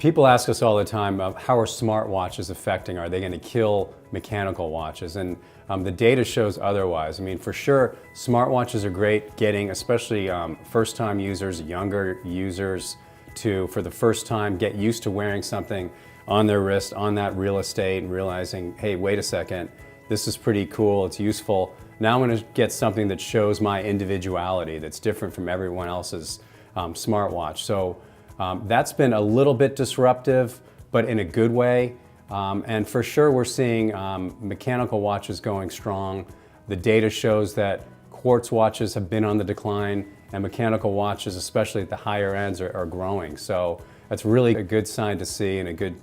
People ask us all the time, how are smartwatches affecting? Are they going to kill mechanical watches? And the data shows otherwise. I mean, for sure, smartwatches are great getting, especially first-time users, younger users, to, for the first time, get used to wearing something on their wrist, on that real estate, and realizing, hey, wait a second, this is pretty cool, it's useful. Now I'm going to get something that shows my individuality, that's different from everyone else's smartwatch. So that's been a little bit disruptive, but in a good way. And for sure we're seeing mechanical watches going strong. The data shows that quartz watches have been on the decline, and mechanical watches, especially at the higher ends, are growing. So that's really a good sign to see, and a good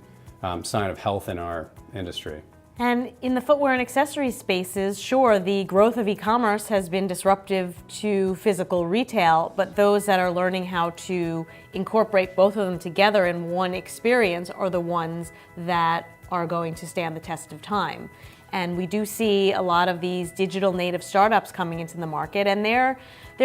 sign of health in our industry. And in the footwear and accessories spaces, sure, the growth of e-commerce has been disruptive to physical retail, but those that are learning how to incorporate both of them together in one experience are the ones that are going to stand the test of time. And we do see a lot of these digital native startups coming into the market, and they're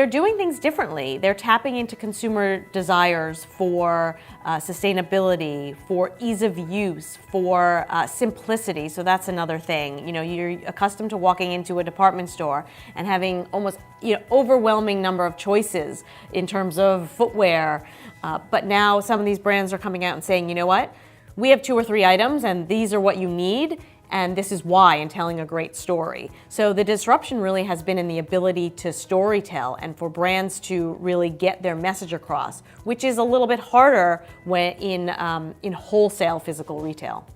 doing things differently. They're tapping into consumer desires for sustainability, for ease of use, for simplicity. So that's another thing. You know, you're accustomed to walking into a department store and having almost overwhelming number of choices in terms of footwear. But now some of these brands are coming out and saying, you know what? We have 2 or 3 items, and these are what you need. And this is why, and telling a great story. So the disruption really has been in the ability to storytell and for brands to really get their message across, which is a little bit harder when in wholesale physical retail.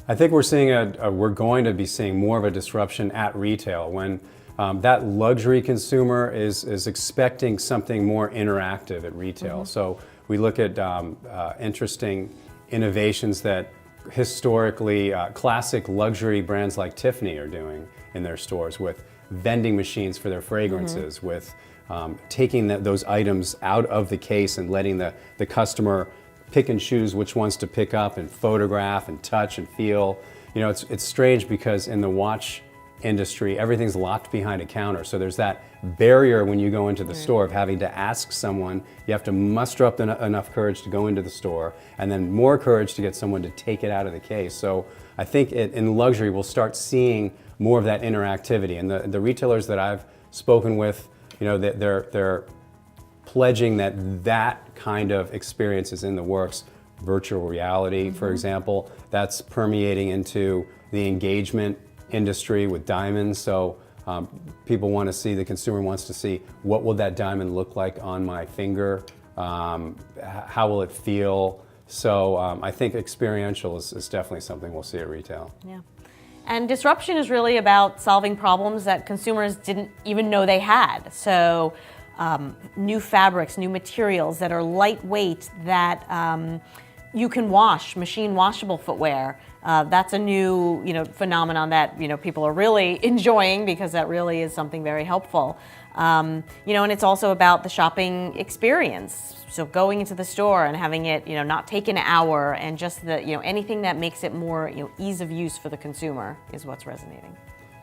I think we're going to be seeing more of a disruption at retail when that luxury consumer is expecting something more interactive at retail. Mm-hmm. So we look at interesting innovations that historically classic luxury brands like Tiffany are doing in their stores, with vending machines for their fragrances, mm-hmm. with taking those items out of the case and letting the customer pick and choose which ones to pick up and photograph and touch and feel. You know, it's strange because in the watch industry, everything's locked behind a counter. So there's that barrier when you go into the store of having to ask someone. You have to muster up enough courage to go into the store, and then more courage to get someone to take it out of the case. So I think in luxury, we'll start seeing more of that interactivity. And the retailers that I've spoken with, you know, they're pledging that kind of experience is in the works. Virtual reality, mm-hmm. for example, that's permeating into the engagement industry with diamonds. So people want to see, the consumer wants to see, what will that diamond look like on my finger? How will it feel? So I think experiential is definitely something we'll see at retail. Yeah. And disruption is really about solving problems that consumers didn't even know they had. So new fabrics, new materials that are lightweight, that you can wash, machine washable footwear. That's a new phenomenon that people are really enjoying, because that really is something very helpful. And it's also about the shopping experience. So going into the store and having it not take an hour, and just the anything that makes it more ease of use for the consumer is what's resonating.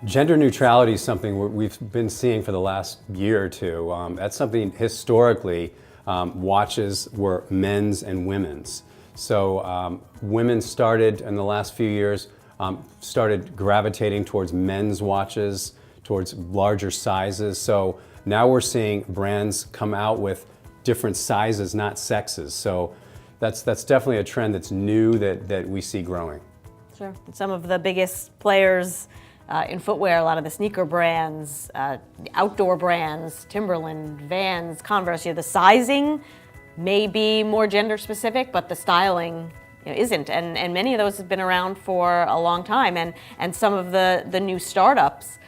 Gender neutrality is something we've been seeing for the last year or two. That's something historically watches were men's and women's. So women started in the last few years, started gravitating towards men's watches, towards larger sizes. So now we're seeing brands come out with different sizes, not sexes. So that's definitely a trend that's new that we see growing. Sure. Some of the biggest players in footwear, a lot of the sneaker brands, outdoor brands, Timberland, Vans, Converse, the sizing may be more gender specific, but the styling isn't. And many of those have been around for a long time. And some of the new startups,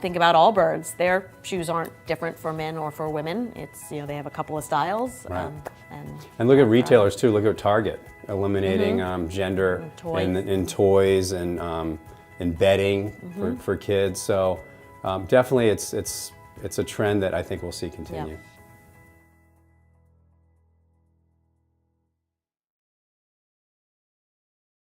think about Allbirds, their shoes aren't different for men or for women. It's, they have a couple of styles. Right. And look at retailers too. Look at Target, eliminating mm-hmm. Gender in toys and in bedding mm-hmm. for kids. So definitely it's a trend that I think we'll see continue. Yeah.